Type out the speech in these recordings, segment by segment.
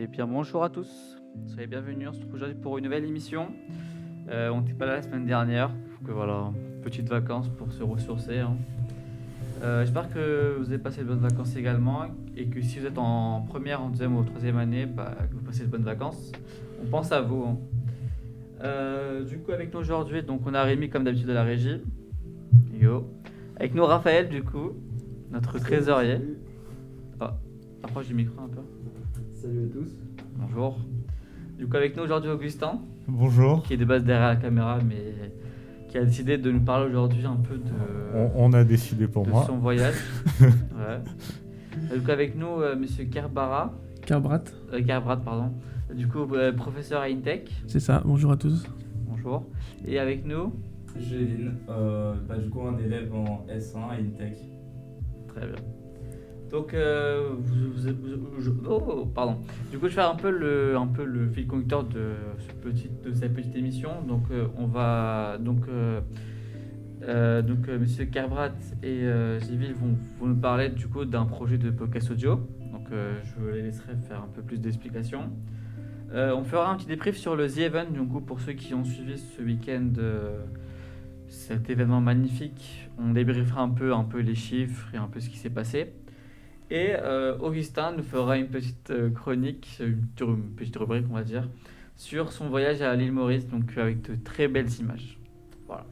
Eh bien, bonjour à tous. Soyez bienvenus. On se retrouve aujourd'hui pour une nouvelle émission. On n'était pas là la semaine dernière. Donc voilà, petites vacances pour se ressourcer. J'espère que vous avez passé de bonnes vacances également et que si vous êtes en première, en deuxième ou en troisième année, que vous passez de bonnes vacances. On pense à vous. Du coup, avec nous aujourd'hui, donc on a Rémi comme d'habitude de la régie. Yo. Avec nous Raphaël, du coup, notre trésorier. Salut. Oh, approche du micro un peu. Salut à tous. Bonjour. Du coup, avec nous aujourd'hui Augustin, Bonjour. qui est de base derrière la caméra, mais qui a décidé de nous parler aujourd'hui un peu On a décidé pour de moi. son voyage. Ouais. Du coup, avec nous, monsieur Kerbrat, pardon. Du coup, professeur à Intech. C'est ça, bonjour à tous. Bonjour. Et avec nous, Géline, du coup un élève en S1 à Intech. très bien. Donc, pardon. Du coup, je vais faire un peu le fil conducteur de cette petite émission. Donc, Monsieur Kerbrat et Giville vont nous parler du coup d'un projet de podcast audio. Donc, je les laisserai faire un peu plus d'explications. On fera un petit débrief sur le The Event, du coup, pour ceux qui ont suivi ce week-end cet événement magnifique. On débriefera un peu les chiffres et un peu ce qui s'est passé. Et Augustin nous fera une petite chronique, une petite rubrique, on va dire, sur son voyage à l'île Maurice, donc avec de très belles images. Voilà.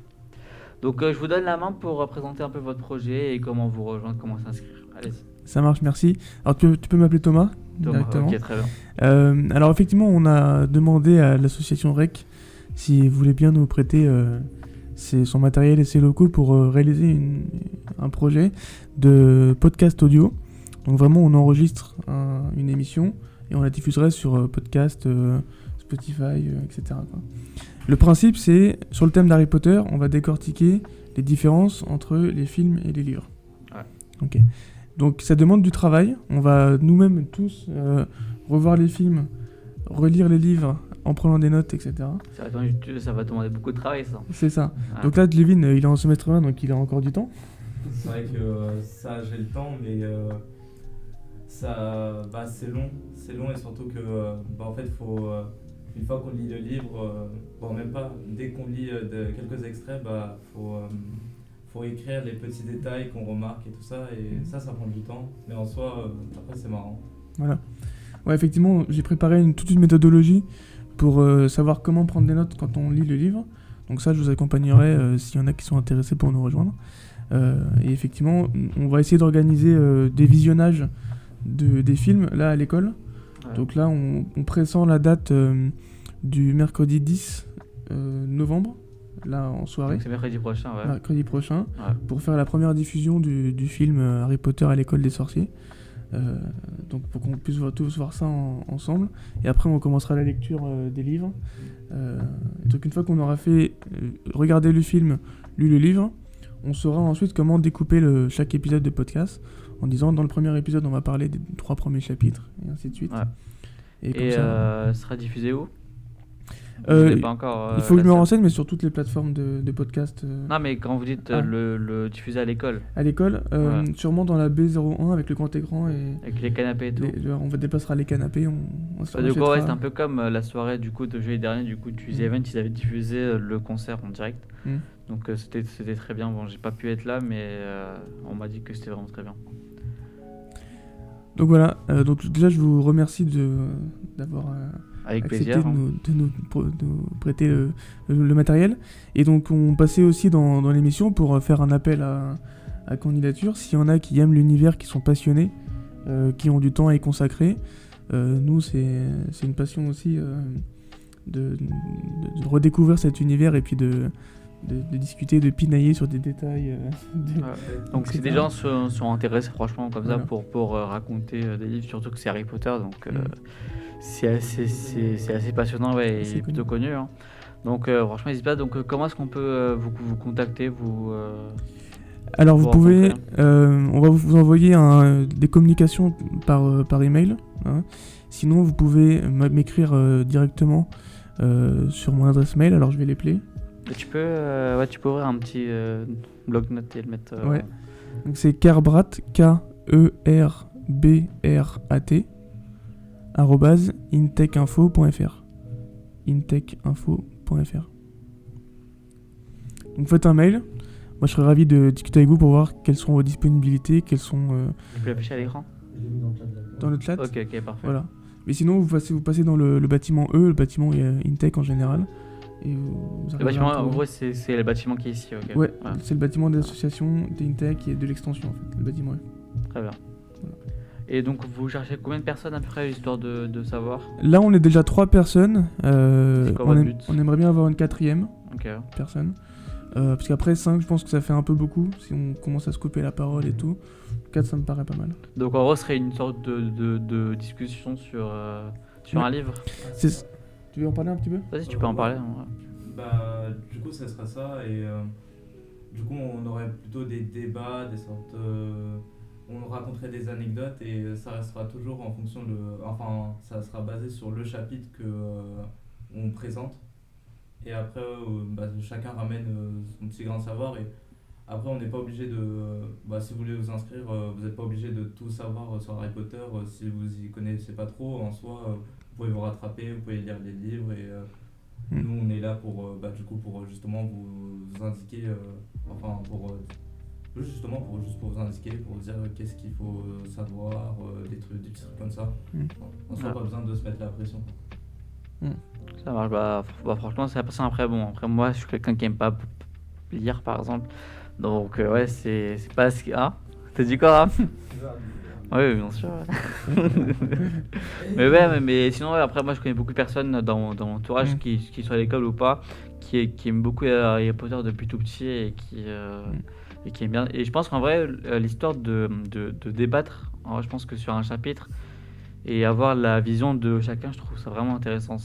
Donc je vous donne la main pour présenter un peu votre projet et comment vous rejoindre, comment s'inscrire. Allez-y. Ça marche, merci. Alors tu peux m'appeler Thomas directement. Ok, très bien. Alors effectivement, on a demandé à l'association REC s'ils voulaient bien nous prêter son matériel et ses locaux pour réaliser un projet de podcast audio. Donc vraiment, on enregistre une émission et on la diffuserait sur podcast, Spotify, etc. quoi. Le principe, c'est, sur le thème d'Harry Potter, on va décortiquer les différences entre les films et les livres. Ouais. Ok. Donc ça demande du travail. On va nous-mêmes tous revoir les films, relire les livres en prenant des notes, etc. Ça va demander beaucoup de travail, ça. C'est ça. Ouais. Donc là, Levin, il est en semestre 1, donc il a encore du temps. C'est vrai que ça j'ai le temps, mais c'est long. C'est long et surtout que en fait faut une fois qu'on lit le livre, même pas, dès qu'on lit quelques extraits, faut écrire les petits détails qu'on remarque et tout ça, et ça prend du temps, mais en soi après c'est marrant. Voilà. Ouais, effectivement, j'ai préparé toute une méthodologie pour savoir comment prendre des notes quand on lit le livre. Donc ça, je vous accompagnerai s'il y en a qui sont intéressés pour nous rejoindre. Et effectivement, on va essayer d'organiser des visionnages des films là à l'école. Ouais. Donc là, on pressent la date du mercredi 10 novembre, là en soirée. Donc c'est mercredi prochain, ouais. Mercredi prochain, ouais. Pour faire la première diffusion du film Harry Potter à l'école des sorciers. Donc pour qu'on puisse tous voir ça ensemble. Et après, on commencera la lecture des livres. Donc une fois qu'on aura fait regarder le film, lu le livre, on saura ensuite comment découper chaque épisode de podcast, en disant dans le premier épisode on va parler des 3 premiers chapitres et ainsi de suite. Ouais. Et sera diffusé où? Pas encore, il faut que je me renseigne, mais sur toutes les plateformes de podcast. Non, mais quand vous dites le diffuser à l'école. À l'école, sûrement dans la B01 avec le grand écran et avec les canapés et tout. On déplacera les canapés. On du coup, c'est un peu comme la soirée du coup de jeudi dernier, du coup du The Event, ils avaient diffusé le concert en direct. Donc c'était très bien. Bon, j'ai pas pu être là, mais on m'a dit que c'était vraiment très bien. Donc voilà. Donc déjà, je vous remercie d'avoir avec accepté plaisir, de nous prêter le matériel. Et donc on passait aussi dans l'émission pour faire un appel à candidature. S'il y en a qui aiment l'univers, qui sont passionnés, qui ont du temps à y consacrer, nous c'est une passion aussi de redécouvrir cet univers et puis de discuter, de pinailler sur des détails. Donc si des gens sont intéressés franchement comme ça pour raconter des livres, surtout que c'est Harry Potter, donc c'est assez passionnant, ouais, et plutôt connu. Hein. Donc franchement n'hésitez pas. Donc comment est-ce qu'on peut vous contacter Alors vous pouvez, on va vous envoyer des communications par email. Hein. Sinon vous pouvez m'écrire directement sur mon adresse mail. Alors je vais l'épeler. Tu peux ouvrir un petit bloc-notes et le mettre. Ouais. Donc c'est Kerbrat, Kerbrat, @intechinfo.fr. intechinfo.fr. Donc faites un mail. Moi je serais ravi de discuter avec vous pour voir quelles sont vos disponibilités, quelles sont Tu peux l'afficher à l'écran? dans le chat. Ok, parfait. Voilà. Mais sinon vous passez dans le bâtiment E, le bâtiment Intech en général. Et vous Le arriverez bâtiment, à me en trouver. gros, c'est le bâtiment qui est ici, ok. Ouais, Voilà. c'est le bâtiment de l'association d'Intech et de l'extension en fait, le bâtiment E. Très bien. Voilà. Et donc, vous cherchez combien de personnes à peu près, histoire de savoir? Là on est déjà 3 personnes. C'est quoi votre but? On aimerait bien avoir une 4e Ok. personne. Parce qu'après 5 je pense que ça fait un peu beaucoup si on commence à se couper la parole et tout. 4 ça me paraît pas mal. Donc, en gros, ce serait une sorte de discussion sur Ouais. un livre. Tu veux en parler un petit peu? Vas-y, tu peux en Ouais. parler. Ouais. Bah, du coup, ça sera ça. Et du coup, on aurait plutôt des débats, des sortes. On raconterait des anecdotes et ça restera toujours en fonction de. Enfin, ça sera basé sur le chapitre que on présente. Et après, bah, chacun ramène son petit grain de savoir. Et après, on n'est pas obligé de. Bah, si vous voulez vous inscrire, vous n'êtes pas obligé de tout savoir sur Harry Potter. Si vous y connaissez pas trop, en soi, vous pouvez vous rattraper, vous pouvez lire les livres. Et nous, on est là pour, bah, du coup, pour justement vous indiquer. Enfin, juste pour vous indiquer, pour vous dire qu'est-ce qu'il faut savoir, des trucs comme ça. On n'a Ah. pas besoin de se mettre la pression. Ça marche. Bah, franchement, c'est après bon. Après, moi, je suis quelqu'un qui aime pas lire, par exemple. Donc, ouais, c'est pas ce qui. Ah, t'as dit quoi, Raph? Oui, bien sûr. mais sinon, ouais, après, moi, je connais beaucoup de personnes dans mon entourage qui sont à l'école ou pas, qui aiment beaucoup Harry Potter depuis tout petit et qui aiment bien. Et je pense qu'en vrai, l'histoire de débattre, en vrai, je pense que sur un chapitre et avoir la vision de chacun, je trouve ça vraiment intéressant.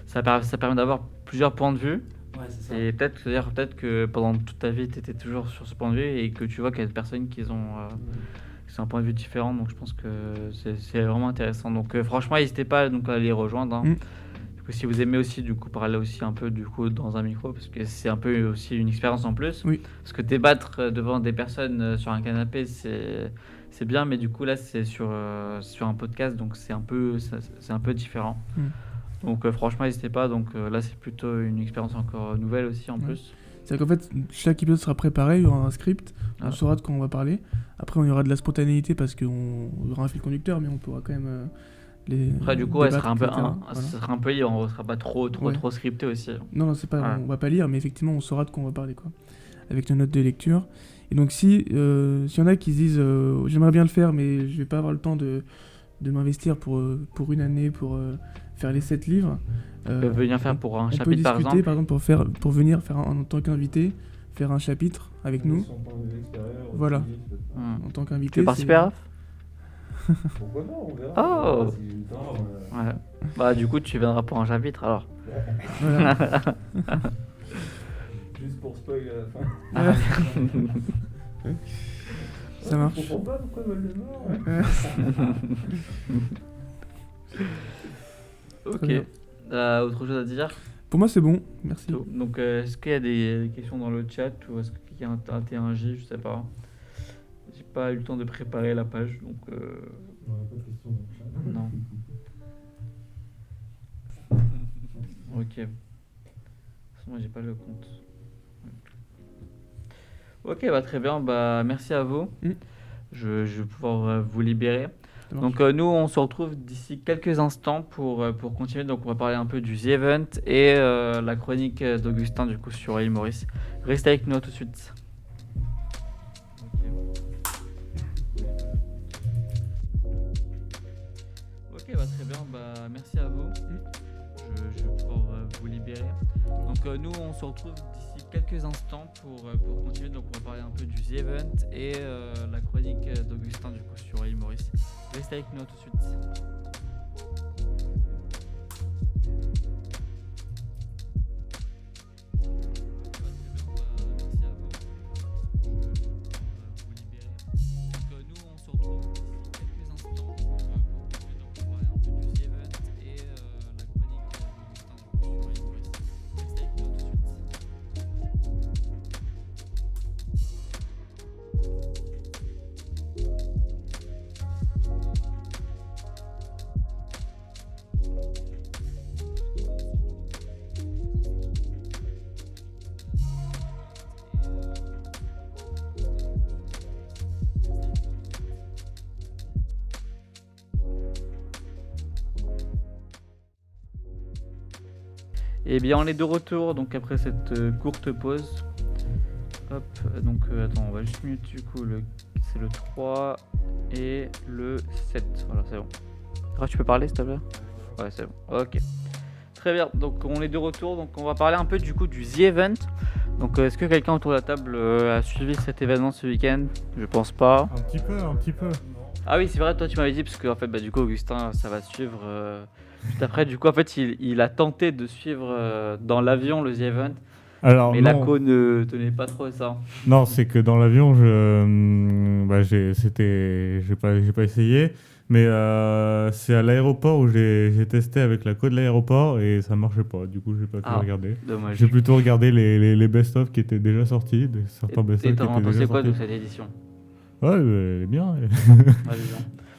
Ça permet d'avoir plusieurs points de vue. Ouais, c'est ça. Et peut-être que pendant toute ta vie, tu étais toujours sur ce point de vue et que tu vois qu'il y a des personnes qui ont un point de vue différent. Donc je pense que c'est vraiment intéressant. Donc franchement, n'hésitez pas donc, à les rejoindre. Hein. Du coup, si vous aimez aussi du coup parler aussi un peu du coup dans un micro, parce que c'est un peu aussi une expérience en plus. Oui. Parce que débattre devant des personnes sur un canapé, c'est bien, mais du coup là c'est sur un podcast, donc c'est un peu différent. Donc franchement n'hésitez pas, donc là c'est plutôt une expérience encore nouvelle aussi en plus. C'est-à-dire qu'en fait chaque épisode sera préparé, il y aura un script, on saura de quoi on va parler. Après on y aura de la spontanéité parce qu'on aura un fil conducteur, mais on pourra quand même après du coup ça sera un peu libre, on sera pas trop scripté aussi. Non c'est pas, on va pas lire, mais effectivement on saura de quoi on va parler quoi, avec nos notes de lecture. Et donc s'il y en a qui se disent j'aimerais bien le faire mais je vais pas avoir le temps de m'investir pour une année pour faire les 7 livres, venir faire pour un chapitre peut discuter, par exemple pour venir faire en tant qu'invité faire un chapitre avec nous. Voilà. En tant qu'invité. Tu veux participer, Raph? Pourquoi non, on verra. Oh. Si j'ai le temps, Ouais. Bah du coup tu viendras pour un chapitre alors. Voilà. Juste pour spoil à la fin. Ça marche. Je comprends pas pourquoi Voldemort. Ok. bien. Autre chose à dire? Pour moi c'est bon, merci. Donc est-ce qu'il y a des questions dans le chat ou est-ce qu'il y a un T1J, je sais pas. J'ai pas eu le temps de préparer la page donc On n'a pas de questions dans le chat. non. Ok. De toute façon, moi j'ai pas le compte. Ok, bah très bien, bah merci à vous. Je vais pouvoir vous libérer. Donc nous on se retrouve d'ici quelques instants pour continuer. Donc on va parler un peu du The Event et la chronique d'Augustin du coup sur l'île Maurice. Restez avec nous, à tout de suite. Ok, bah très bien, bah merci à vous. Je vais pouvoir vous libérer. Donc nous on se retrouve d'ici quelques instants pour continuer. Donc on va parler un peu du The Event et la chronique d'Augustin du coup sur l'île Maurice. Restez avec nous, à tout de suite. Et bien on est de retour donc après cette courte pause. Hop, donc attends, on va juste mute du coup, c'est le 3 et le 7. Voilà, c'est bon. Ah, tu peux parler s'il te plaît ? Ouais, c'est bon. Ok. Très bien, donc on est de retour, donc on va parler un peu du coup du The Event. Donc est-ce que quelqu'un autour de la table a suivi cet événement ce week-end ? Je pense pas. Un petit peu. Ah oui, c'est vrai, toi tu m'avais dit, parce que en fait, du coup, Augustin, ça va suivre juste après. Du coup, en fait, il a tenté de suivre dans l'avion le The Event, Alors, mais la co ne tenait pas trop ça. Non, c'est que dans l'avion, j'ai pas essayé, mais c'est à l'aéroport où j'ai testé avec la co de l'aéroport et ça marchait pas. Du coup, j'ai pas pu regarder. Dommage. J'ai plutôt regardé les best-of qui étaient déjà sortis, certains best-of qui Et étaient t'en déjà pensais quoi sortis. de cette édition ? Ouais, elle est bien. Ouais, c'est bien.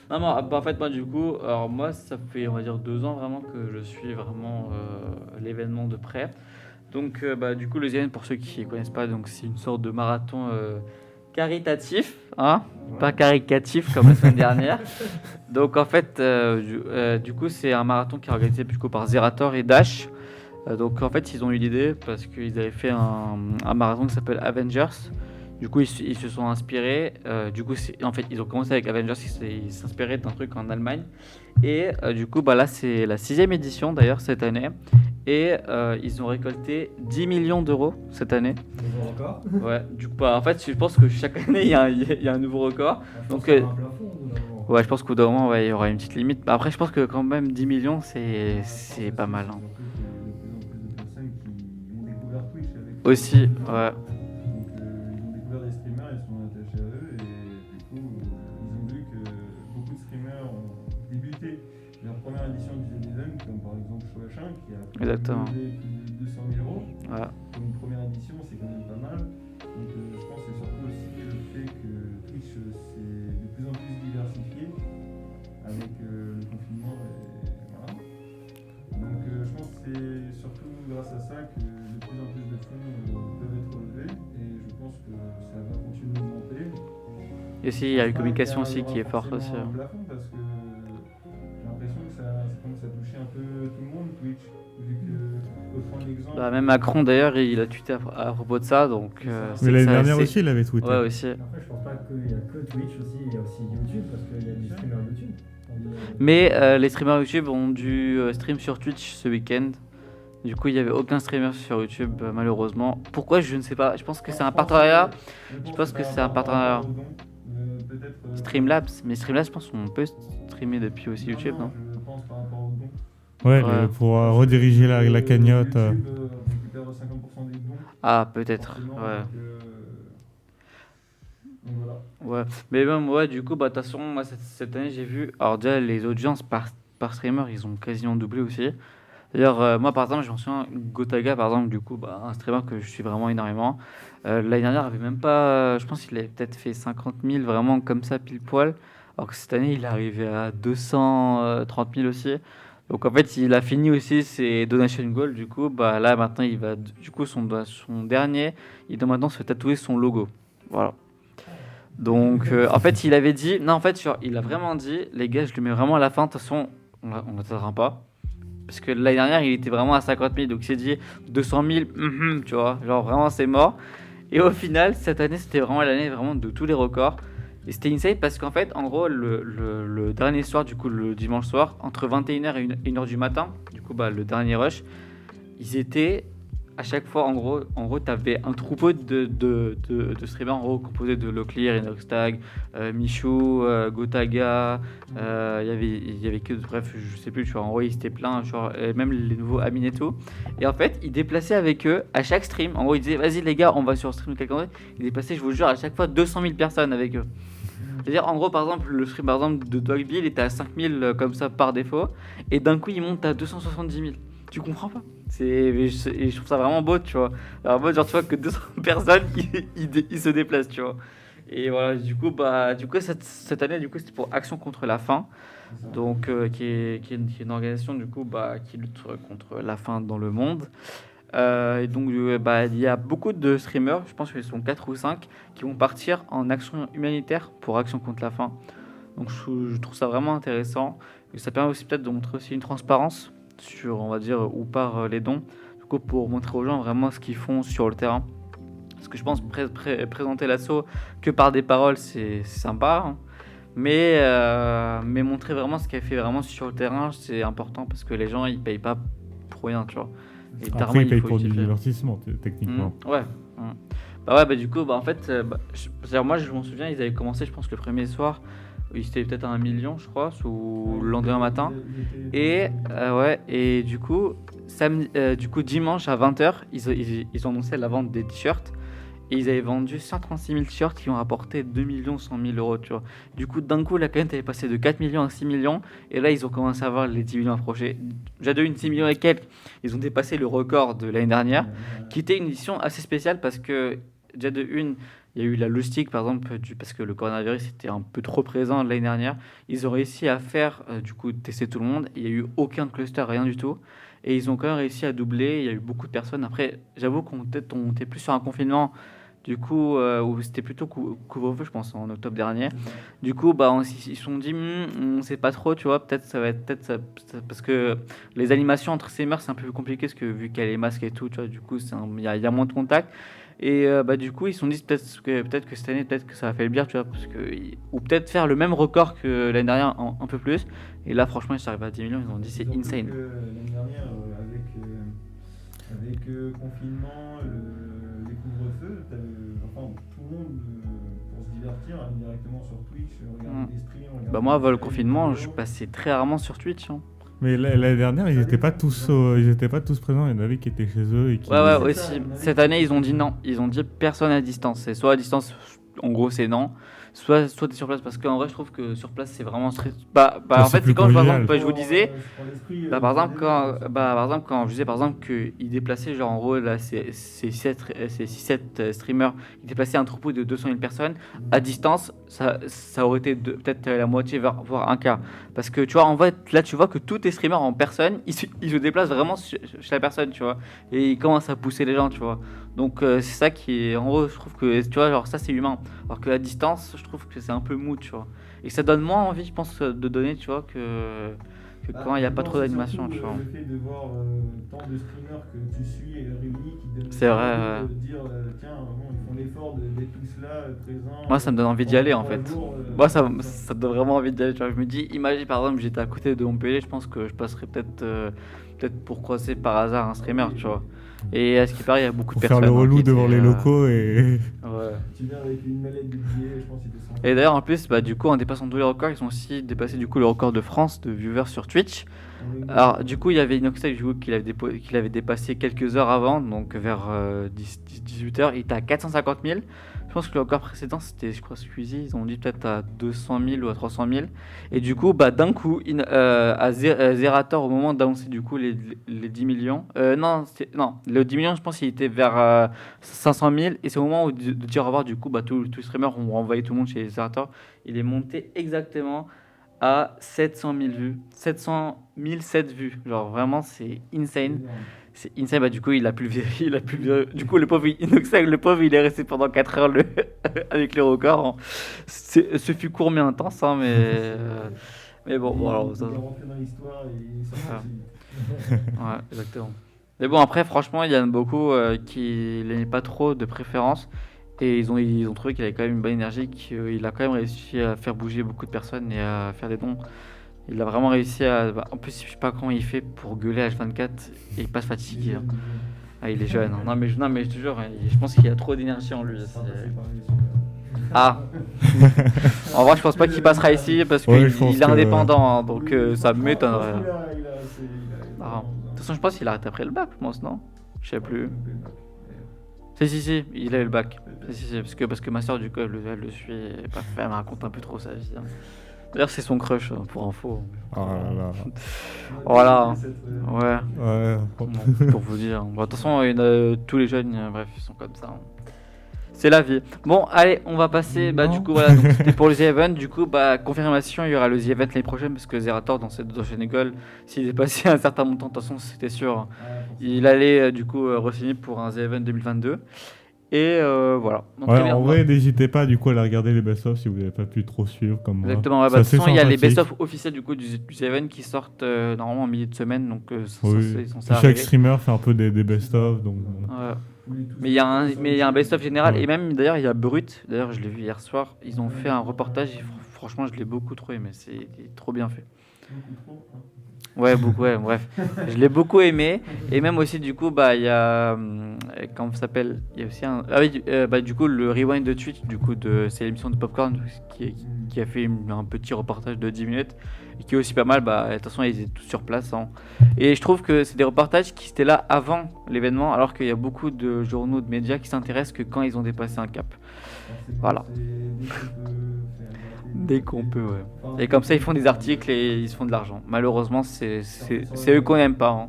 Non, mais en fait, moi, du coup, alors moi, ça fait, on va dire, 2 ans vraiment que je suis vraiment l'événement de près. Donc, du coup, le The Event, pour ceux qui ne connaissent pas, donc c'est une sorte de marathon caritatif, hein, pas caricatif comme la semaine dernière. Donc, en fait, du coup, c'est un marathon qui est organisé du coup, par Zerator et Dash. Donc, en fait, ils ont eu l'idée parce qu'ils avaient fait un marathon qui s'appelle Avengers. Du coup, ils se sont inspirés. Du coup, en fait, ils ont commencé avec Avengers, ils s'inspiraient d'un truc en Allemagne. Et du coup, là, c'est la 6e édition d'ailleurs cette année. Et ils ont récolté 10 millions d'euros cette année. Nouveau record. Ouais, du coup, en fait, je pense que chaque année, il y a un nouveau record. Donc, un plafond au bout d'un moment. ouais, je pense qu'au bout d'un moment, ouais, il y aura une petite limite. Après, je pense que quand même 10 millions, c'est pas mal. Hein. De plus en plus de personnes qui ont découvert Twitch avec Aussi, ouais. Donc ils ont découvert des streamers, ils sont attachés à eux et du coup ils ont vu que beaucoup de streamers ont débuté leur première édition du The Event, comme par exemple Chouachin qui a Exactement. levé plus de 200 000 euros. Ouais. Pour une première édition, c'est quand même pas mal. Donc je pense que c'est surtout aussi le fait que Twitch s'est de plus en plus diversifié avec le confinement et voilà. Donc je pense que c'est surtout grâce à ça que de plus en plus de fonds peuvent être relevés et je pense que ça va continuer d'augmenter. Et aussi, il y a une communication aussi qui est forte forte aussi. un plafond parce que j'ai l'impression que ça commence à toucher un peu tout le monde Twitch. Vu que, pour prendre l'exemple, Même Macron d'ailleurs, il a tweeté à propos de ça. Donc, c'est Mais que l'année ça- dernière c'est- aussi, il avait tweeté. Ouais, aussi. Après, je pense pas qu'il y a que Twitch aussi, il y a aussi YouTube parce qu'il y a des streamers YouTube. Mais les streamers YouTube ont dû stream sur Twitch ce week-end. Du coup, il n'y avait aucun streamer sur YouTube, malheureusement. Pourquoi ? Je ne sais pas. Je pense que c'est un partenariat. Je pense que c'est un partenariat. Streamlabs. Mais Streamlabs, je pense qu'on peut streamer depuis aussi YouTube, non ? Je pense par rapport aux dons. Ouais, Ouais. pour rediriger la cagnotte. YouTube récupère 50% des dons. Ah, peut-être. forcément, Ouais. Donc voilà. Ouais. Mais même, ouais, du coup, de toute façon, moi, cette année, j'ai vu. Alors, déjà, les audiences par streamer, ils ont quasiment doublé aussi. D'ailleurs, moi, par exemple, je me souviens, Gotaga, par exemple, du coup, un streamer que je suis vraiment énormément. L'année dernière, il avait même pas. Je pense qu'il avait peut-être fait 50 000 vraiment comme ça, pile poil. Alors que cette année, il est arrivé à 230 000 aussi. Donc, en fait, il a fini aussi ses donation goals. Du coup, là, maintenant, il va. Du coup, son dernier, il doit maintenant se tatouer son logo. Voilà. Donc, en fait, il avait dit. Non, en fait, il a vraiment dit, les gars, je le mets vraiment à la fin. De toute façon, on n'attendra pas. Parce que l'année dernière, il était vraiment à 50 000. Donc, il s'est dit 200 000, tu vois. Genre, vraiment, c'est mort. Et au final, cette année, c'était vraiment l'année vraiment de tous les records. Et c'était insane parce qu'en fait, en gros, le dernier soir, du coup, le dimanche soir, entre 21h et 1h du matin, du coup, le dernier rush, ils étaient à chaque fois, en gros, tu avais un troupeau de streamers, en gros, composé de Locklear, Inoxtag, Michou, Gotaga, il y avait que, bref, je sais plus, tu vois, en gros, ils étaient pleins, genre, même les nouveaux Amin et tout. Et en fait, ils déplaçaient avec eux à chaque stream. En gros, ils disaient, vas-y les gars, on va sur stream de quelqu'un d'autre. Ils déplaçaient, je vous jure, à chaque fois 200 000 personnes avec eux. C'est-à-dire, en gros, par exemple, le stream par exemple, de Dogby, il était à 5 000 comme ça par défaut. Et d'un coup, il monte à 270 000. Tu comprends pas? Et je trouve ça vraiment beau, tu vois. Alors, moi, genre, tu vois que 200 personnes, ils se déplacent, tu vois. Et voilà, du coup, cette année, du coup, c'était pour Action contre la faim. Donc, qui est une organisation, du coup, qui lutte contre la faim dans le monde. Et donc, il y a beaucoup de streamers, je pense qu'ils sont 4 ou 5, qui vont partir en action humanitaire pour Action contre la faim. Donc, je trouve ça vraiment intéressant. Et ça permet aussi peut-être de montrer aussi une transparence sur, on va dire, où part les dons. Du coup, pour montrer aux gens vraiment ce qu'ils font sur le terrain. Parce que je pense présenter l'assaut que par des paroles, c'est sympa. Hein. Mais montrer vraiment ce qu'elle fait vraiment sur le terrain, c'est important parce que les gens, ils payent pas pour rien, tu vois. Et littéralement, Après, ils payent faut pour du kiffer. divertissement, techniquement. Ouais. Bah du coup, en fait, c'est-à-dire, moi, je m'en souviens, ils avaient commencé, je pense, le premier soir. Ils étaient peut-être à 1 million, je crois, ou le lendemain matin. Et du coup, dimanche à 20h, ils ont annoncé la vente des t-shirts. Et ils avaient vendu 136 000 t-shirts qui ont rapporté 2 100 000 euros, tu vois. Du coup, d'un coup, la cagnotte avait passé de 4 millions à 6 millions. Et là, ils ont commencé à avoir les 10 millions approchés. Déjà de 6 millions et quelques, ils ont dépassé le record de l'année dernière, qui était une édition assez spéciale parce que, déjà de une, il y a eu la logistique, par exemple, parce que le coronavirus était un peu trop présent l'année dernière. Ils ont réussi à faire, tester tout le monde. Il n'y a eu aucun cluster, rien du tout. Et ils ont quand même réussi à doubler. Il y a eu beaucoup de personnes. Après, j'avoue qu'on était plus sur un confinement. Du coup, où c'était plutôt couvre-feu, je pense, en octobre dernier. Du coup, ils se sont dit, on sait pas trop, tu vois, peut-être ça va être, parce que les animations entre ces mères, c'est un peu plus compliqué, parce que vu qu'il y a les masques et tout, tu vois, du coup, il y a moins de contact. Et du coup, ils se sont dit, peut-être que cette année, peut-être que ça va faire le bien, tu vois, ou peut-être faire le même record que l'année dernière, un peu plus. Et là, franchement, ils sont arrivés à 10 millions, ils ont dit, c'est insane. L'année dernière, avec confinement, les couvre-feux, tout le monde, pour se divertir, allait directement sur Twitch, regarder des streams. Moi, avant le confinement, je passais très rarement sur Twitch. Hein. Mais l'année dernière, ils n'étaient pas tous présents. Il y en avait qui étaient chez eux et qui. Ouais, aussi. Cette année, ils ont dit non. Ils ont dit personne à distance. C'est soit à distance, en gros, c'est non. Soit t'es sur place, parce qu'en vrai, je trouve que sur place, c'est vraiment stress. En fait, c'est quand je vous disais. Par exemple, quand je disais qu'ils déplaçaient, genre en gros, là, ces 6-7 streamers, ils déplaçaient un troupeau de 200 000 personnes, à distance, ça aurait été peut-être la moitié, voire un quart. Parce que tu vois, en fait, là, tu vois que tous tes streamers en personne, ils se déplacent vraiment chez la personne, tu vois. Et ils commencent à pousser les gens, tu vois. Donc, c'est ça qui est. En gros, je trouve que, tu vois, genre, ça, c'est humain. Alors que la distance, je trouve que c'est un peu mou, tu vois. Et ça donne moins envie, je pense, de donner, tu vois, que quand il n'y a pas trop d'animation, tu vois. Le fait de voir tant de streamers que tu suis réunis qui donnent c'est vrai, de dire tiens, ils font l'effort d'être tous là, présents. Moi, ça me donne envie d'y aller, en fait. Jours, Moi, ça me donne vraiment envie d'y aller, tu vois. Je me dis, imagine, par exemple, j'étais à côté de Montpellier, je pense que je passerais peut-être pour croiser par hasard un streamer, tu vois. Et à ce qui paraît, il y a beaucoup de Pour personnes. faire le relou qui devant étaient, les locaux et. Ouais. Tu viens avec une mallette de billets, je pense qu'ils te sont. Et d'ailleurs, en plus, du coup, en dépassant tous les records, ils ont aussi dépassé du coup le record de France de viewers sur Twitch. Alors, du coup, il y avait Inoxtag qu'il avait dépassé quelques heures avant, donc vers 18h. Il était à 450 000. Je pense que le record précédent, c'était, je crois, Squeezie. Ils ont dit peut-être à 200 000 ou à 300 000. Et du coup, d'un coup, à Zerator, au moment d'annoncer du coup les 10 millions. Non, le 10 millions, je pense qu'il était vers 500 000. Et c'est au moment de dire au revoir, du coup, tous les streamers ont envoyé tout le monde chez Zerator. Il est monté exactement à 700 000 vues. 700 007 vues. Genre, vraiment, c'est insane. C'est insane. Du coup, il a plus du coup, le pauvre Inoxtag, il est resté pendant 4 heures avec le record. Hein. Ce fut court mais intense, hein, mais bon, voilà. Il est rentré dans l'histoire et ça ouais, exactement. Mais bon, après, franchement, il y en a beaucoup qui n'aimaient pas trop de préférence. Et ils ont trouvé qu'il avait quand même une bonne énergie, qu'il a quand même réussi à faire bouger beaucoup de personnes et à faire des dons. Il a vraiment réussi à. En plus, je sais pas comment il fait pour gueuler à H24 et il passe fatigué. Hein. Ah, il est jeune. Hein. Non, mais je te jure, je pense qu'il y a trop d'énergie en lui. Ah En vrai, je pense pas qu'il passera ici parce qu'il est indépendant, hein, donc ça m'étonnerait. De toute façon, je pense qu'il a arrêté après le bac, je pense, non? Je sais plus. Si, il a eu le bac. Si, parce que ma soeur, du coup, elle le suit. Elle me raconte un peu trop sa vie. Hein. D'ailleurs, c'est son crush, pour info. Oh là là. Voilà. Ouais. Ouais. Pour vous dire. Bon, de toute façon, tous les jeunes, bref, ils sont comme ça. Hein. C'est la vie. Bon, allez, on va passer. Du coup, voilà. Donc, c'était pour le The Event. Du coup, confirmation, il y aura le The Event l'année prochaine parce que Zerator, dans cette deuxième école, s'il dépassait un certain montant, de toute façon, c'était sûr. Il allait, du coup, re-signer pour un The Event 2022. Et voilà. Donc, Ouais, très bien. en vrai, n'hésitez pas du coup à aller regarder les best-of si vous n'avez pas pu trop suivre comme moi. Exactement, ouais, C'est de toute assez façon, il y a les sympathique. best-of officiels du coup du Seven qui sortent normalement en milieu de semaine, donc Oui. c'est censé Chaque arriver. streamer fait un peu des best-of, donc Ouais. Vous voulez tous Mais il y a un best-of général, Ouais. et même d'ailleurs il y a Brut, d'ailleurs je l'ai vu hier soir, ils ont fait un reportage, et franchement je l'ai beaucoup trop aimé, c'est trop bien fait. beaucoup trop, hein. Ouais, beaucoup, ouais, bref. Je l'ai beaucoup aimé. Et même aussi, du coup, bah, il y a. Comment ça s'appelle? Il y a aussi un. Ah oui, bah, du coup, le Rewind de Twitch, du coup, c'est l'émission de Popcorn qui a fait un petit reportage de 10 minutes. Et qui est aussi pas mal. Bah, de toute façon, ils étaient tous sur place. Hein. Et je trouve que c'est des reportages qui étaient là avant l'événement, alors qu'il y a beaucoup de journaux, de médias qui s'intéressent que quand ils ont dépassé un cap. Voilà. Dès qu'on peut, ouais. Et comme ça, ils font des articles et ils se font de l'argent. Malheureusement, c'est eux qu'on n'aime pas. Hein.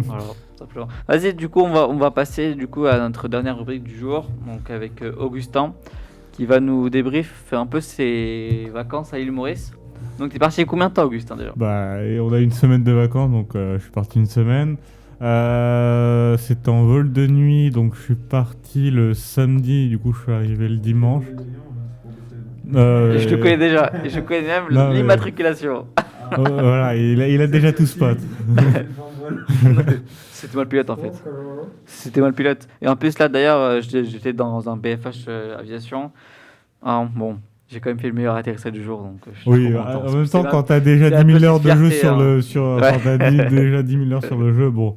Voilà, simplement. Vas-y, du coup, on va passer du coup à notre dernière rubrique du jour, donc avec Augustin, qui va nous débriefer un peu ses vacances à l'île Maurice. Donc, t'es parti combien de temps, Augustin, déjà? Bah, et on a une semaine de vacances, donc je suis parti une semaine. C'était en vol de nuit, donc je suis parti le samedi, du coup je suis arrivé le dimanche. Je te connais déjà, et je connais même Non, mais- l'immatriculation. Voilà, il a déjà tout spot. C'était moi le pilote en fait. C'était moi le pilote. Et en plus là d'ailleurs, j'étais dans un BFH aviation. Ah, bon, j'ai quand même fait le meilleur atterrissage du jour, donc je suis Oui, trop content. en même C'est temps, ma- quand t'as déjà c'est la 10 000 heures petite de jeu fierté, sur hein. le. Ouais. Quand t'as déjà 10 000 heures sur le jeu, bon.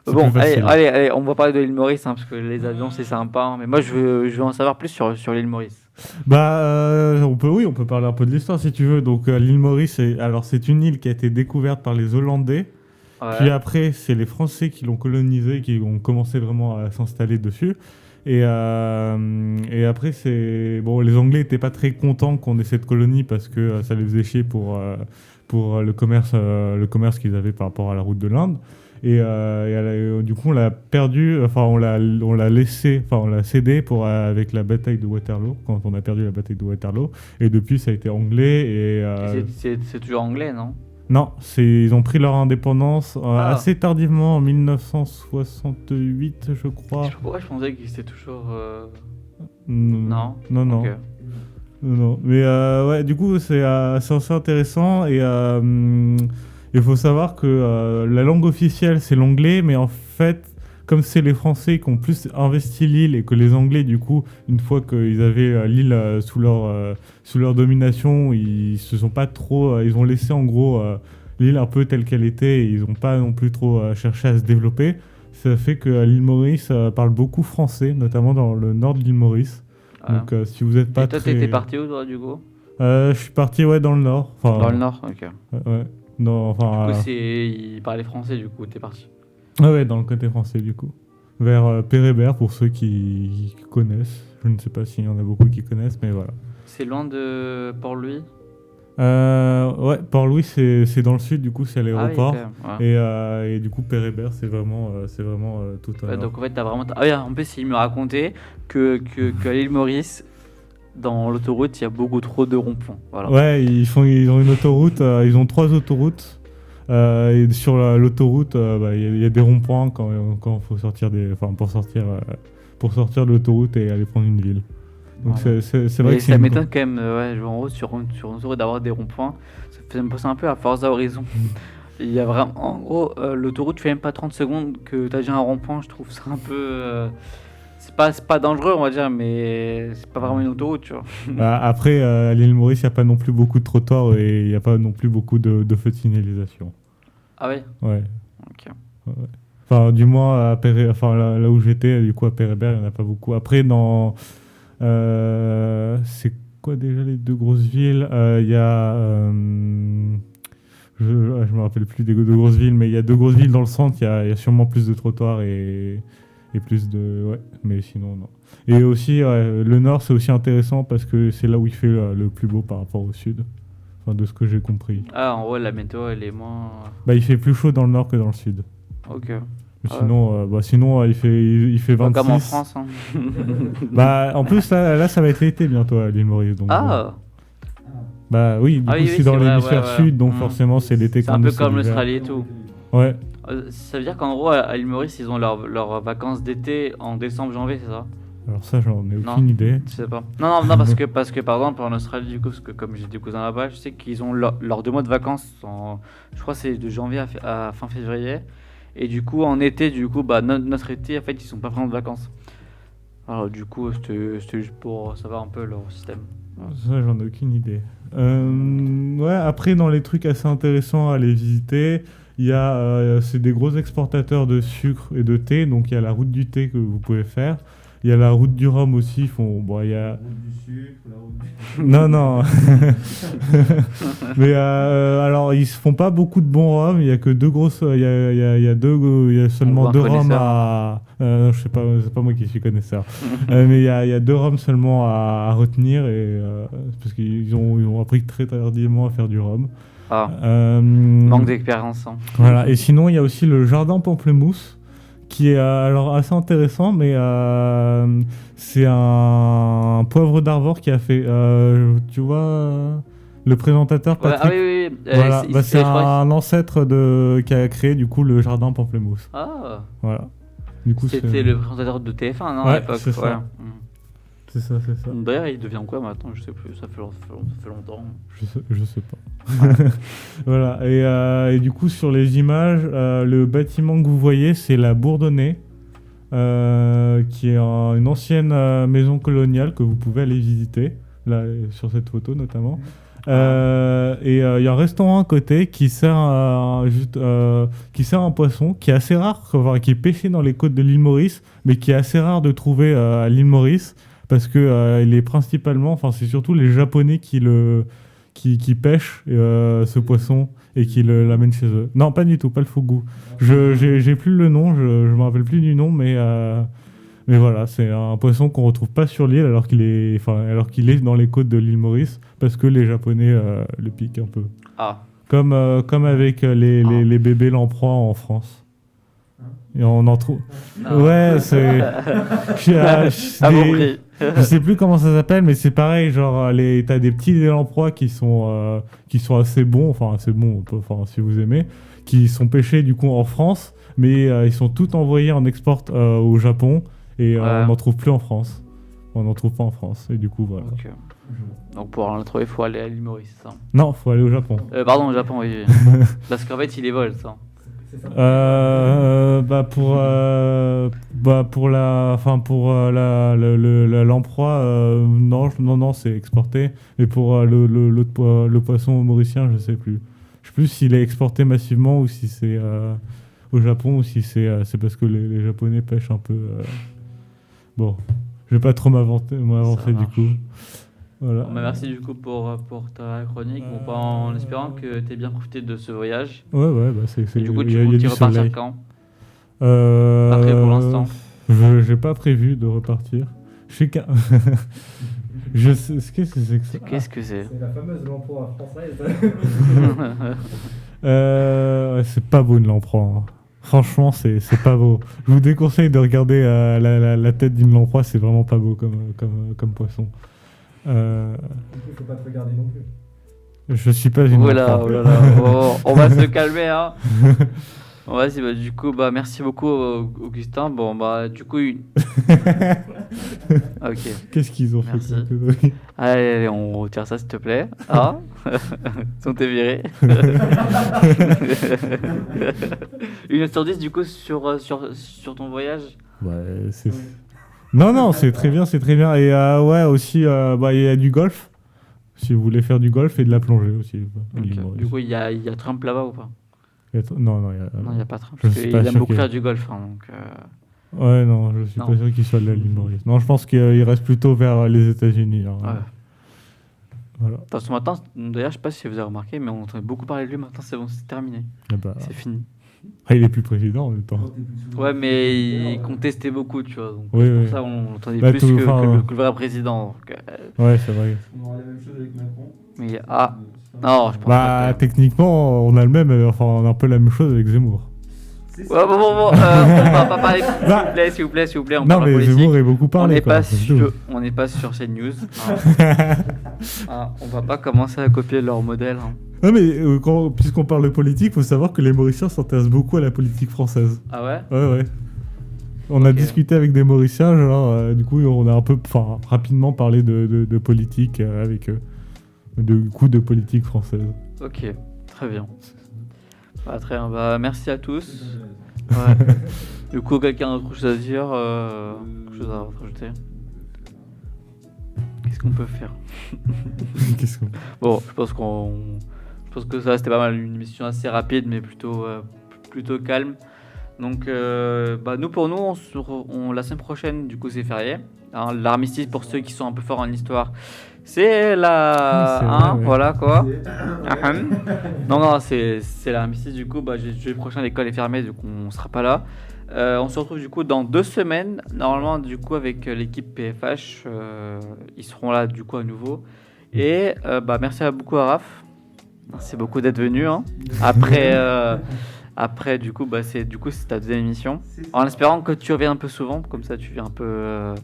c'est Bon, plus facile. allez, on va parler de l'île Maurice, hein, parce que les avions c'est sympa, hein, mais moi je veux en savoir plus sur l'île Maurice. Bah, on peut parler un peu de l'histoire si tu veux. Donc, l'île Maurice, c'est une île qui a été découverte par les Hollandais. Ouais. Puis après, c'est les Français qui l'ont colonisée, qui ont commencé vraiment à s'installer dessus. Et après, les Anglais n'étaient pas très contents qu'on ait cette colonie parce que ça les faisait chier pour le commerce qu'ils avaient par rapport à la route de l'Inde. Du coup, on l'a perdu, on l'a laissé, on l'a cédé avec la bataille de Waterloo, quand on a perdu la bataille de Waterloo. Et depuis, ça a été anglais. Et c'est toujours anglais, non? Non, ils ont pris leur indépendance Ah. assez tardivement, en 1968, je crois. Je sais pas pourquoi je pensais qu'ils étaient toujours. Non. Non. Non. Ok. Non. Mais ouais, du coup, c'est assez intéressant. Et il faut savoir que la langue officielle, c'est l'anglais. Mais en fait, comme c'est les Français qui ont plus investi l'île et que les Anglais, du coup, une fois qu'ils avaient l'île sous leur domination, ils se sont pas trop... ils ont laissé en gros l'île un peu telle qu'elle était. Et ils n'ont pas non plus trop cherché à se développer. Ça fait que l'île Maurice parle beaucoup français, notamment dans le nord de l'île Maurice. Voilà. Donc si vous n'êtes pas Et toi, très... t'étais parti où, toi, du coup? Je suis parti dans le nord. Enfin, Dans le nord, ok. Ouais. Non, enfin, Du coup, il parlait français, du coup, t'es parti. ouais, dans le côté français du coup. Vers Pérébert pour ceux qui connaissent. Je ne sais pas s'il y en a beaucoup qui connaissent, mais voilà. C'est loin de Port-Louis? Ouais, Port-Louis c'est dans le sud, du coup c'est à Ah oui, l'aéroport. quand même, ouais. Et du coup Pérébert c'est vraiment tout à Ouais, l'heure. donc en fait, t'as vraiment. Ah oui, en plus, il me racontait qu'à l'île Maurice, dans l'autoroute, il y a beaucoup trop de ronds-points. Voilà. Ouais, ils ont une autoroute, ils ont 3 autoroutes. Et sur l'autoroute, il y a des ronds-points quand il faut sortir pour sortir de l'autoroute et aller prendre une ville. Donc Voilà. c'est vrai Mais que c'est ça une- m'étonne quand même, en gros, sur une autoroute d'avoir des ronds-points. Ça fait me penser un peu à Forza Horizon. Il y a vraiment. En gros, l'autoroute, tu fais même pas 30 secondes que t'as déjà un rond-point. Je trouve ça un peu. C'est pas dangereux, on va dire, mais c'est pas vraiment une autoroute, tu vois. Après, à l'île Maurice, il n'y a pas non plus beaucoup de trottoirs et il n'y a pas non plus beaucoup de feux de signalisation. Ah oui? Ouais. Ok. Enfin, du moins, là où j'étais, du coup, à Pérébert, il n'y en a pas beaucoup. Après, c'est quoi déjà les 2 grosses villes? Il y a... je me rappelle plus des 2 grosses villes, mais il y a 2 grosses villes dans le centre, il y a sûrement plus de trottoirs et plus de... Ouais, mais sinon, non. Et aussi, le nord, c'est aussi intéressant parce que c'est là où il fait le plus beau par rapport au sud. Enfin, de ce que j'ai compris. Ah, en gros, la météo, elle est moins. Il fait plus chaud dans le nord que dans le sud. Ok. Mais Ah sinon, il fait Pas 26. comme en France, hein. En plus, là, ça va être l'été bientôt à l'île Maurice. Donc, Ah! oui, du Ah coup, oui, c'est oui, dans c'est vrai, l'hémisphère ouais, ouais. sud, donc Mm. forcément, c'est l'été C'est un quand peu nous, comme l'hiver. l'Australie et tout. Ouais. Ça veut dire qu'en gros, à l'île Maurice, ils ont leurs vacances d'été en décembre, janvier, c'est ça? Alors ça, j'en ai Non. aucune idée. Je sais pas. Non, parce que par exemple en Australie, du coup, parce que comme j'ai des cousins là-bas, je sais qu'ils ont leurs 2 mois de vacances. Je crois que c'est de janvier à fin février. Et du coup, en été, du coup, bah, notre été, en fait, ils sont pas vraiment de vacances. Alors du coup, c'était juste pour savoir un peu leur système. Ça, j'en ai aucune idée. Ouais, après, dans les trucs assez intéressants à aller visiter, il y a, c'est des gros exportateurs de sucre et de thé, donc il y a la route du thé que vous pouvez faire. Il y a la route du rhum aussi, il y a... La route du sucre, la route du... Non. Mais alors, ils se font pas beaucoup de bons rhums. Il y a que 2 grosses. Il y a seulement voit un 2 rhums connaisseur. à. Je sais pas, c'est pas moi qui suis connaisseur. Mais il y a 2 rhums seulement à retenir et parce qu'ils ont appris très tardivement à faire du rhum. Ah, Euh, manque d'expérience. Hein. Voilà. Et sinon, il y a aussi le jardin Pamplemousse qui est alors assez intéressant, mais c'est un poivre d'Arvor qui a fait, tu vois, le présentateur Ouais, Patrick. oui. Voilà, C'est c'est je crois un ancêtre qui a créé du coup le jardin Pamplemousse. Ah, Voilà. Du coup, c'était le présentateur de TF1, non, à Ouais, l'époque. c'est ça. Ouais. C'est ça. D'ailleurs, il devient quoi maintenant? Je sais plus, ça fait longtemps. Je sais pas. Voilà. Et du coup, sur les images, le bâtiment que vous voyez, c'est la Bourdonnais, qui est une ancienne maison coloniale que vous pouvez aller visiter, là, sur cette photo notamment. Et il y a un restaurant à côté qui sert un poisson qui est assez rare, enfin, qui est pêché dans les côtes de l'île Maurice, mais qui est assez rare de trouver à l'île Maurice parce que il est principalement, enfin c'est surtout les Japonais qui pêchent ce poisson et qui l'amènent chez eux. Non, pas du tout, pas le fougou. J'ai plus le nom, je me rappelle plus du nom, mais voilà, c'est un poisson qu'on retrouve pas sur l'île alors qu'il est dans les côtes de l'île Maurice parce que les Japonais le piquent un peu. Ah, Comme avec les bébés lamproies en France. Et on en trouve. Ah. Ouais, c'est. à bon prix. Je sais plus comment ça s'appelle, mais c'est pareil. Genre, t'as des petits lamproies qui sont assez bons, enfin si vous aimez, qui sont pêchés du coup en France, mais ils sont tous envoyés en export au Japon et Ouais. on n'en trouve plus en France. On n'en trouve pas en France et du coup voilà. Ok. Donc pour en trouver, il faut aller à l'île Maurice. Ça. Non, faut aller au Japon. Pardon, au Japon, oui. Parce qu'en fait, il les vole, ça. C'est ça. Pour l'emploi, non, c'est exporté. Et pour le poisson mauricien, je sais plus. Je sais plus s'il est exporté massivement ou si c'est au Japon ou si c'est parce que les Japonais pêchent un peu. Bon, je vais pas trop m'avancer Ça du marche. coup. Voilà. Bon, bah, merci du coup pour ta chronique. Bon, bah, en espérant que tu aies bien profité de ce voyage. Ouais, bah c'est. Et du coup, il y tu a comptes y du repartir soleil. quand? Pas prêt pour l'instant. J'ai pas prévu de repartir. Je sais qu'un. Je sais. Qu'est-ce que c'est que ça? Qu'est-ce que c'est? C'est la fameuse l'emploi française. Ouais, c'est pas beau de l'emploi. Hein. Franchement, c'est pas beau. Je vous déconseille de regarder la tête d'une lamproie, c'est vraiment pas beau comme poisson. Du coup, faut pas te regarder non plus. Je suis pas une Oh là, lamproie. oh là là. Oh, on va se calmer, hein. Bon, vas-y, bah, du coup, bah, merci beaucoup, Augustin. Bon, bah, du coup, ok. Qu'est-ce qu'ils ont fait Merci. comme connerie? Allez, on retire ça, s'il te plaît. Ah, on t'est viré. Une note sur 10, du coup, sur ton voyage. Ouais, c'est. Non, c'est très bien, c'est très bien. Et ouais, aussi, il y a du golf. Si vous voulez faire du golf et de la plongée aussi. Ok. Du coup, il y a Trump là-bas ou pas? Non, Non, il n'y a pas Trump. je Parce suis qu'il pas aime sûr beaucoup qu'il- faire du golf. Hein, donc, Ouais, non, je suis Non. pas sûr qu'il soit de la ligne Maurice. Non, je pense qu'il reste plutôt vers les États-Unis. Hein. ouais. Voilà. Attends, ce matin, d'ailleurs, je sais pas si vous avez remarqué, mais on entendait beaucoup parler de lui. Maintenant, c'est bon, c'est terminé. Ah bah, C'est fini. il est plus président en même temps. Ouais, mais il contestait beaucoup, tu vois. Donc, Oui, c'est pour oui. ça on l'entendait Bah, plus tout- que enfin, le vrai président. Donc, Ouais, c'est vrai. On aura la même chose avec Macron. mais non, je pense Bah, pas. techniquement, on a le même, enfin, on a un peu la même chose avec Zemmour. C'est Ouais, bon, on va pas parler. S'il vous plaît, on Non, parle mais politique. Zemmour est beaucoup On parlé. n'est quoi, pas, c'est tout. on n'est pas sur cette news. Hein. Hein, on va pas commencer à copier leur modèle. Hein. Non, mais puisqu'on parle de politique, faut savoir que les Mauriciens s'intéressent beaucoup à la politique française. Ah ouais? Ouais. On a Ok. discuté avec des Mauriciens, genre, du coup, on a un peu, rapidement parlé de politique avec eux, de coups de politique française. Ok, très bien. Très bien. Merci à tous. C'est Ouais. Du coup, quelqu'un a autre chose à dire quelque chose à rajouter Qu'est-ce qu'on peut faire Qu'est-ce qu'on... Bon, je pense que ça c'était pas mal, une émission assez rapide mais plutôt calme. Donc nous pour nous la semaine prochaine du coup c'est férié. Hein, l'armistice pour ceux qui sont un peu forts en histoire, c'est la Oui, c'est vrai, ouais. voilà quoi. C'est- Ahem. Non, c'est l'armistice du coup. Jeudi prochain l'école est fermée donc on sera pas là. On se retrouve du coup dans 2 semaines. Normalement du coup avec l'équipe PFH, ils seront là du coup à nouveau. Et merci beaucoup à Raph. Merci beaucoup d'être venu. Hein. Après du coup c'est ta deuxième émission. En espérant que tu reviennes un peu souvent, comme ça tu viens un peu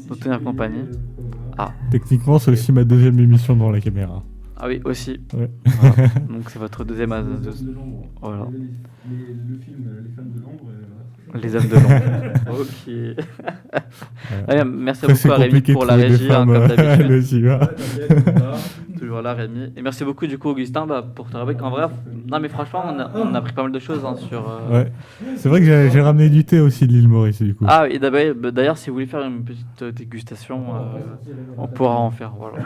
nous tenir compagnie. Techniquement, c'est aussi ma deuxième émission dans la caméra. Ah oui aussi. Ouais. Voilà. Donc c'est votre deuxième. Les hommes de l'ombre. Voilà. Le film Les femmes de l'ombre. Voilà. Les hommes de l'ombre. Ok. Allez, merci Après, c'est beaucoup à Rémi compliqué de pour la trouver des régie, hein, femmes, comme d'habitude. le cinéma. Ouais, t'inquiète, on va. Toujours là, Rémi. Et merci beaucoup, du coup, Augustin, pour ta rubrique. En vrai, non, mais franchement, on a appris pas mal de choses hein, sur. Ouais. C'est vrai que j'ai ramené du thé aussi de l'île Maurice, du coup. Ah, et d'ailleurs, si vous voulez faire une petite dégustation, on pourra en faire. Voilà.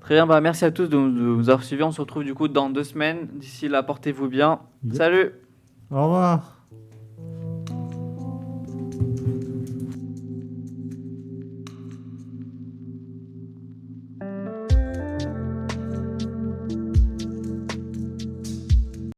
Très bien, merci à tous de nous avoir suivis. On se retrouve du coup dans 2 semaines. D'ici là, portez-vous bien. Yep. Salut! Au revoir.